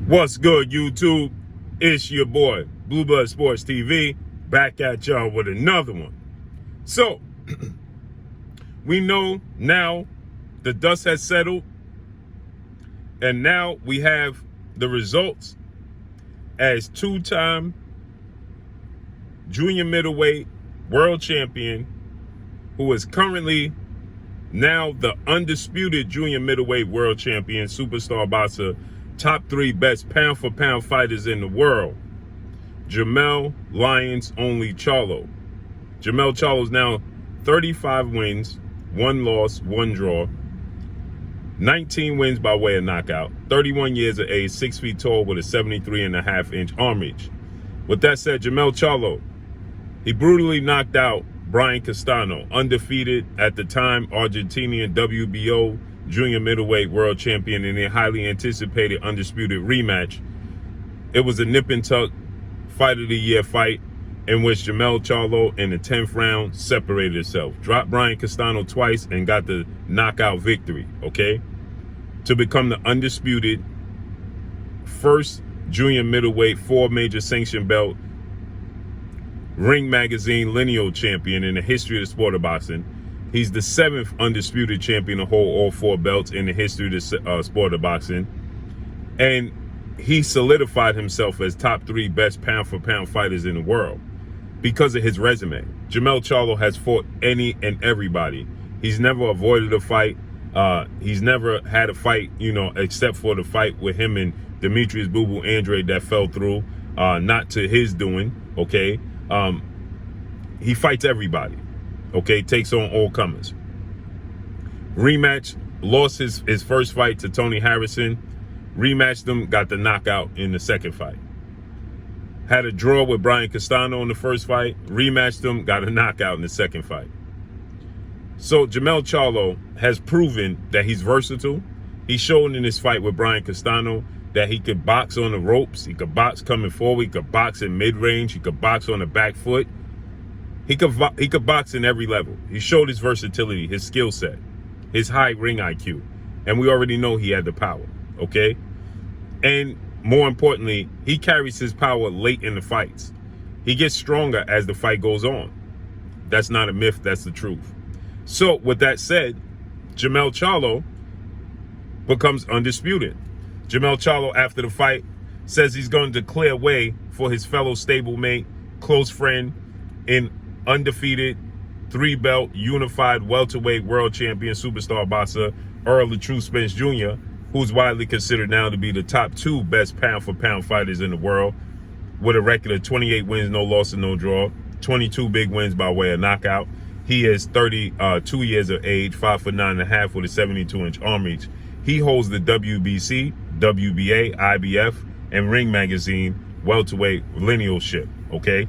What's good, YouTube? It's your boy, Blue Blood Sports TV, back at y'all with another one. So, we know now the dust has settled, and now we have the results as two-time junior middleweight world champion, who is currently now the undisputed junior middleweight world champion, superstar boxer, top 3 best pound-for-pound fighters in the world, Jermell Lions Only Charlo. Jermell Charlo is now 35 wins, 1 loss, 1 draw, 19 wins by way of knockout, 31 years of age, 6 feet tall with a 73.5-inch arm reach. With that said, Jermell Charlo, he brutally knocked out Brian Castano, undefeated at the time Argentinian WBO junior middleweight world champion, in a highly anticipated undisputed rematch. It was a nip and tuck fight of the year fight in which Jermell Charlo in the 10th round separated himself, dropped Brian Castano twice and got the knockout victory, okay? To become the undisputed first junior middleweight 4 major sanction belt Ring Magazine lineal champion in the history of the sport of boxing. He's the 7th undisputed champion to hold all 4 belts in the history of the sport of boxing. And he solidified himself as top 3 best pound-for-pound fighters in the world because of his resume. Jermell Charlo has fought any and everybody. He's never avoided a fight. He's never had a fight, except for the fight with him and Demetrius Boo Boo Andrade that fell through, not to his doing, okay? He fights everybody. Okay, takes on all comers. Rematch, lost his first fight to Tony Harrison. Rematched him, got the knockout in the second fight. Had a draw with Brian Castano in the first fight. Rematched him, got a knockout in the second fight. So Jermell Charlo has proven that he's versatile. He's shown in this fight with Brian Castano that he could box on the ropes. He could box coming forward. He could box in mid-range. He could box on the back foot. He could box in every level. He showed his versatility, his skill set, his high ring IQ. And we already know he had the power, okay? And more importantly, he carries his power late in the fights. He gets stronger as the fight goes on. That's not a myth, that's the truth. So with that said, Jermell Charlo becomes undisputed. Jermell Charlo, after the fight, says he's going to clear way for his fellow stablemate, close friend, in undefeated 3-belt unified welterweight world champion superstar boxer Earl the True Spence Jr., who's widely considered now to be the top 2 best pound-for-pound fighters in the world, with a record of 28 wins, no loss and no draw, 22 big wins by way of knockout. He is 32 years of age, 5'9.5" with a 72-inch arm reach. He holds the WBC, WBA, IBF, and Ring Magazine welterweight linealship, okay?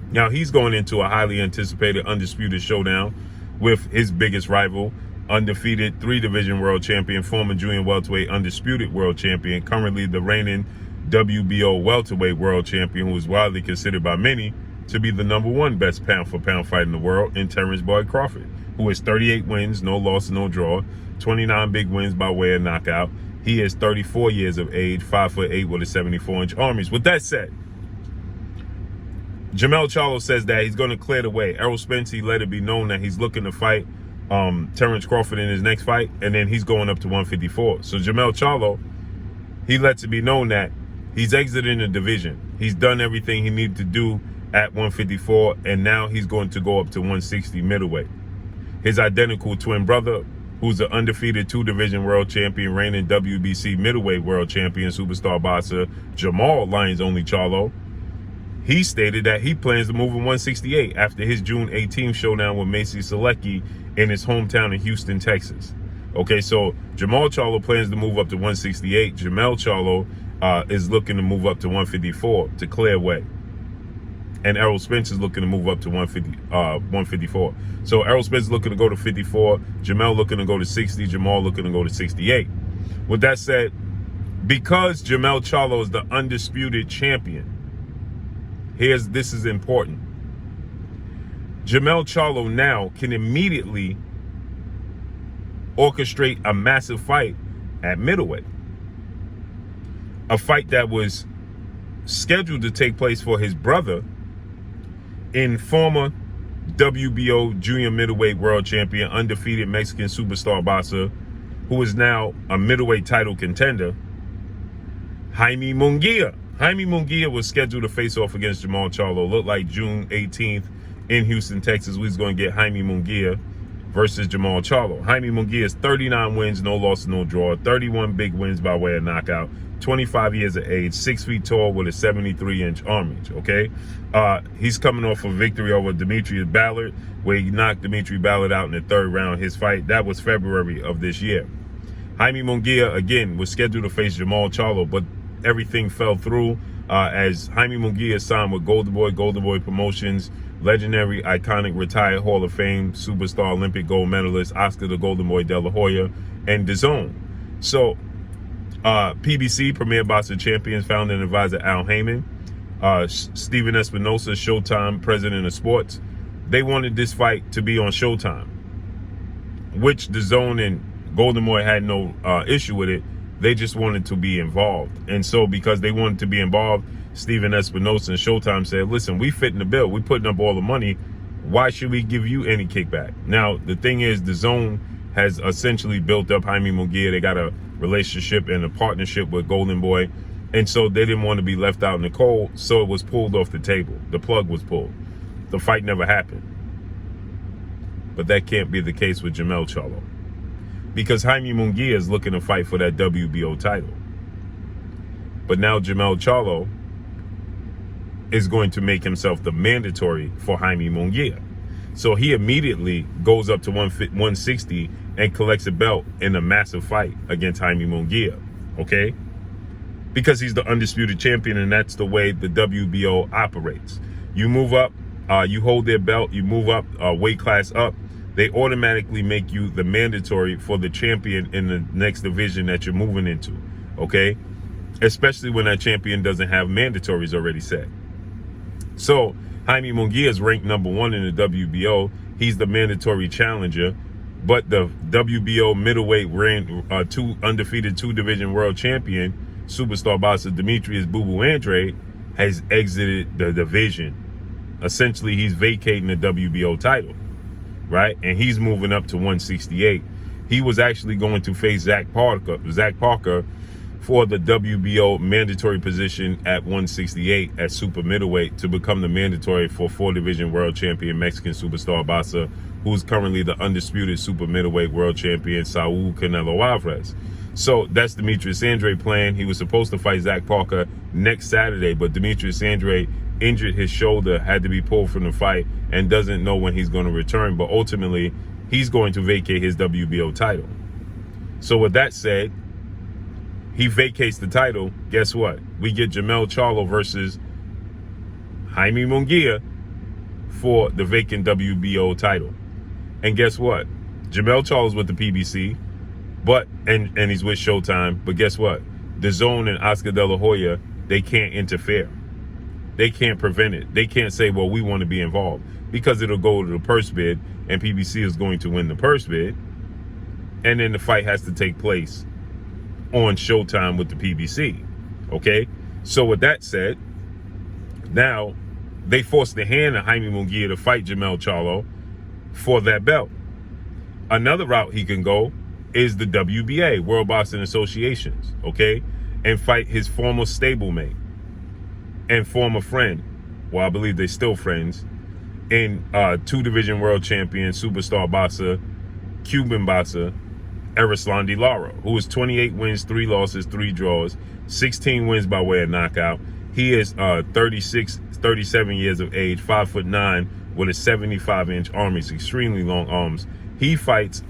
Now, he's going into a highly anticipated undisputed showdown with his biggest rival, undefeated 3-division world champion, former junior welterweight undisputed world champion, currently the reigning WBO welterweight world champion, who is widely considered by many to be the #1 best pound-for-pound fighter in the world, in Terrence Boyd Crawford, who has 38 wins, no loss, no draw, 29 big wins by way of knockout. He is 34 years of age, 5'8" with a 74-inch arm reach. With that said, Jermell Charlo says that he's going to clear the way. Errol Spence, he let it be known that he's looking to fight Terrence Crawford in his next fight, and then he's going up to 154. So Jermell Charlo, he lets it be known that he's exiting the division. He's done everything he needed to do at 154, and now he's going to go up to 160 middleweight. His identical twin brother, who's the undefeated 2-division world champion, reigning WBC middleweight world champion, superstar boxer Jermell Lions Only Charlo, he stated that he plans to move in 168 after his June 18th showdown with Macy Selecki in his hometown in Houston, Texas. Okay, so Jermell Charlo plans to move up to 168. Jermell Charlo is looking to move up to 154 to clear way. And Errol Spence is looking to move up to 154. So Errol Spence is looking to go to 54. Jermell looking to go to 60. Jermell looking to go to 68. With that said, because Jermell Charlo is the undisputed champion, this is important. Jermell Charlo now can immediately orchestrate a massive fight at middleweight. a fight that was scheduled to take place for his brother in former WBO junior middleweight world champion, undefeated Mexican superstar boxer, who is now a middleweight title contender, Jaime Munguia. Jaime Munguia was scheduled to face off against Jermell Charlo. Looked like June 18th in Houston, Texas. We was going to get Jaime Munguia versus Jermell Charlo. Jaime Munguia's 39 wins, no loss, no draw. 31 big wins by way of knockout. 25 years of age, 6 feet tall with a 73-inch arm reach, okay? He's coming off a victory over Demetrius Ballard, where he knocked Demetrius Ballard out in the 3rd round. His fight, that was February of this year. Jaime Munguia, again, was scheduled to face Jermell Charlo, but everything fell through as Jaime Munguia signed with Golden Boy Promotions, legendary, iconic, retired Hall of Fame, superstar, Olympic gold medalist, Oscar the Golden Boy De La Hoya, and DAZN. So, PBC, Premier Boxing Champions, founder and advisor Al Heyman, Steven Espinosa, Showtime, president of sports, they wanted this fight to be on Showtime, which DAZN and Golden Boy had no issue with it. They just wanted to be involved. And so because they wanted to be involved, Steven Espinosa and Showtime said, listen, we fit in the bill. We're putting up all the money. Why should we give you any kickback? Now, the thing is, DAZN has essentially built up Jaime Munguia. They got a relationship and a partnership with Golden Boy. And so they didn't want to be left out in the cold. So it was pulled off the table. The plug was pulled. The fight never happened. But that can't be the case with Jermell Charlo, because Jaime Munguia is looking to fight for that WBO title. But now Jermell Charlo is going to make himself the mandatory for Jaime Munguia. So he immediately goes up to 160 and collects a belt in a massive fight against Jaime Munguia, okay? Because he's the undisputed champion, and that's the way the WBO operates. You move up, you hold their belt, you move up, weight class up, they automatically make you the mandatory for the champion in the next division that you're moving into, okay? Especially when that champion doesn't have mandatories already set. So Jaime Munguia is ranked #1 in the WBO. He's the mandatory challenger, but the WBO middleweight undefeated 2-division world champion, superstar boxer Demetrius Boo Boo Andrade, has exited the division. Essentially, he's vacating the WBO title, right? And he's moving up to 168. He was actually going to face Zach Parker for the WBO mandatory position at 168 at super middleweight to become the mandatory for 4-division world champion Mexican superstar boxer, who's currently the undisputed super middleweight world champion Saul Canelo Alvarez. So that's Demetrius Andrade plan. He was supposed to fight Zach Parker next Saturday, but Demetrius Andrade injured his shoulder, had to be pulled from the fight, and doesn't know when he's going to return. But ultimately, he's going to vacate his WBO title. So with that said, he vacates the title. Guess what? We get Jermell Charlo versus Jaime Munguia for the vacant WBO title. And guess what? Jermell Charlo's with the PBC, but and he's with Showtime. But guess what? DAZN and Oscar De La Hoya, they can't interfere. They can't prevent it. They can't say, well, we want to be involved, because it'll go to the purse bid, and PBC is going to win the purse bid. And then the fight has to take place on Showtime with the PBC. Okay? So with that said, now they forced the hand of Jaime Munguia to fight Jermell Charlo for that belt. Another route he can go is the WBA, World Boxing Associations, okay? And fight his former stablemate and former friend, well, I believe they're still friends, in 2-division world champion, superstar boxer, Cuban boxer, Erislandy Lara, who is 28 wins, 3 losses, 3 draws, 16 wins by way of knockout. He is 37 years of age, 5'9", with a 75-inch arm. He's extremely long arms. He fights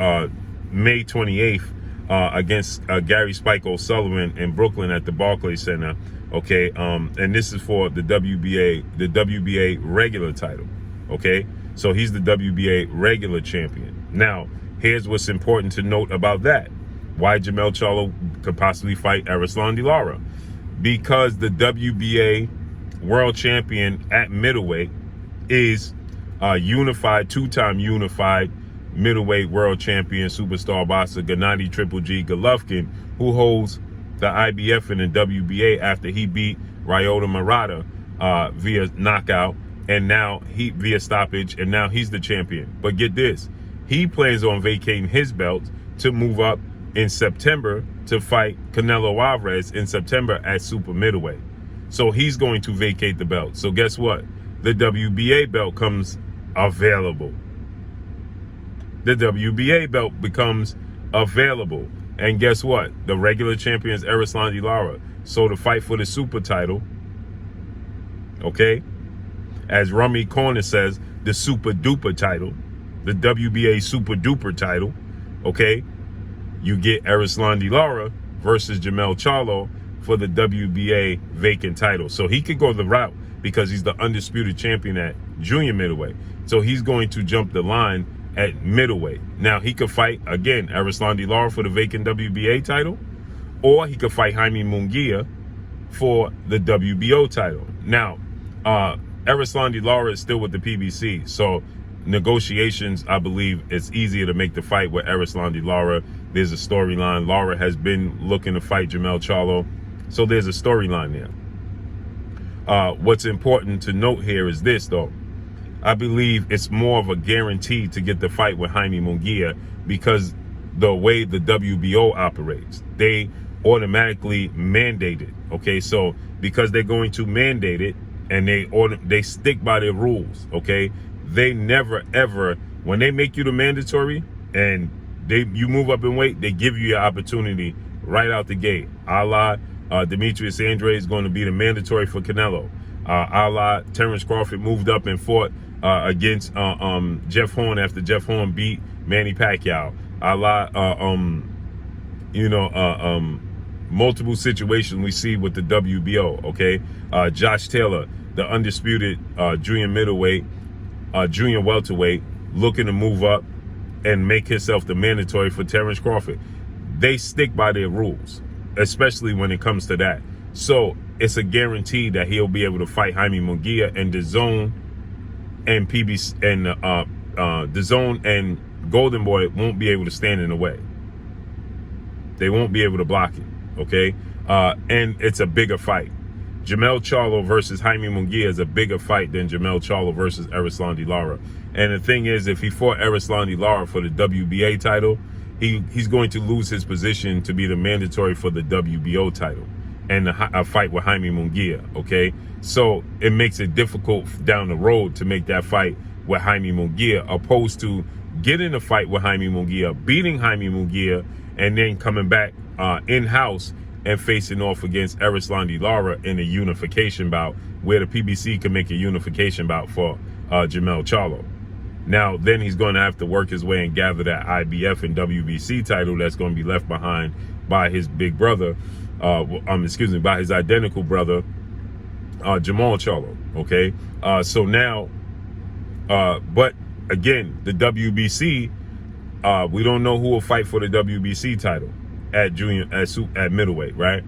May 28th against Gary Spike O'Sullivan in Brooklyn at the Barclays Center. Okay, and this is for the WBA regular title. Okay, so he's the WBA regular champion. Now, here's what's important to note about that. Why Jermell Charlo could possibly fight Erislandy Lara. Because the WBA world champion at middleweight is unified, 2-time unified middleweight world champion superstar boxer Gennady Triple G Golovkin, who holds the IBF and the WBA after he beat Ryota Murata via knockout, and now he via stoppage, and now he's the champion. But get this, he plans on vacating his belt to move up in September to fight Canelo Alvarez in September at super middleweight. So he's going to vacate the belt. So guess what? The WBA belt comes available. The WBA belt becomes available. And guess what? The regular champion is Erislandy Lara. So to fight for the super title, okay, as Rummy Corner says, the super duper title, the WBA super duper title, okay, you get Erislandy Lara versus Jermell Charlo for the WBA vacant title. So he could go the route because he's the undisputed champion at junior middleweight. So he's going to jump the line at middleweight. Now he could fight again Erislandy Lara for the vacant WBA title, or he could fight Jaime Munguia for the WBO title. Now, Erislandy Lara is still with the PBC, so negotiations, I believe it's easier to make the fight with Erislandy Lara. There's a storyline. Lara has been looking to fight Jermell Charlo, so there's a storyline there. What's important to note here is this, though. I believe it's more of a guarantee to get the fight with Jaime Munguia because the way the WBO operates, they automatically mandate it. Okay, so because they're going to mandate it and they stick by their rules, okay, they never ever, when they make you the mandatory and you move up in weight, they give you your opportunity right out the gate. A la Demetrius Andrade is going to be the mandatory for Canelo. A la Terrence Crawford moved up and fought against Jeff Horn after Jeff Horn beat Manny Pacquiao. A la multiple situations we see with the WBO, okay? Josh Taylor, the undisputed junior middleweight, junior welterweight, looking to move up and make himself the mandatory for Terrence Crawford. They stick by their rules, especially when it comes to that. So it's a guarantee that he'll be able to fight Jaime Munguia, and DAZN and PBC and DAZN and Golden Boy won't be able to stand in the way. They won't be able to block it, okay? And it's a bigger fight. Jermell Charlo versus Jaime Munguia is a bigger fight than Jermell Charlo versus Erislandy Lara. And the thing is, if he fought Erislandy Lara for the WBA title, he's going to lose his position to be the mandatory for the WBO title and a fight with Jaime Munguia, okay? So it makes it difficult down the road to make that fight with Jaime Munguia, opposed to getting a fight with Jaime Munguia, beating Jaime Munguia, and then coming back in-house and facing off against Erislandy Lara in a unification bout, where the PBC can make a unification bout for Jermell Charlo. Now, then he's going to have to work his way and gather that IBF and WBC title that's going to be left behind by his big brother, by his identical brother, Jermell Charlo, okay? So now, but again, the WBC, we don't know who will fight for the WBC title at middleweight, right?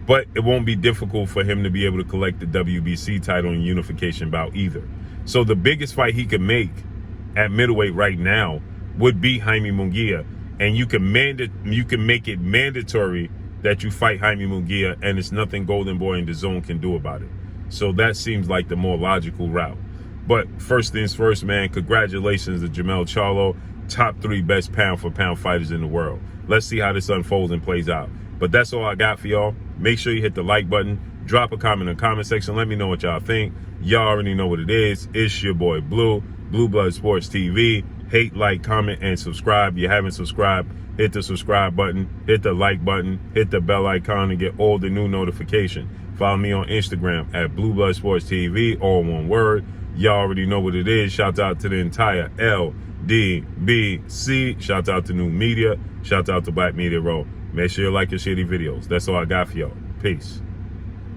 But it won't be difficult for him to be able to collect the WBC title in unification bout either. So the biggest fight he could make at middleweight right now would be Jaime Munguia, and you can make it mandatory that you fight Jaime Munguia, and it's nothing Golden Boy and DAZN can do about it. So that seems like the more logical route. But first things first, man, congratulations to Jermell Charlo, top 3 best pound for pound fighters in the world. Let's see how this unfolds and plays out. But that's all I got for y'all. Make sure you hit the like button, drop a comment in the comment section, let me know what y'all think. Y'all already know what it is. It's your boy Blue, Blue Blood Sports TV. Hate, like, comment, and subscribe. If you haven't subscribed, hit the subscribe button, hit the like button, hit the bell icon, and get all the new notifications. Follow me on Instagram at Blue Blood Sports TV, all one word. Y'all already know what it is. Shout out to the entire LDBC. Shout out to New Media. Shout out to Black Media Row. Make sure you like and share these videos. That's all I got for y'all. Peace.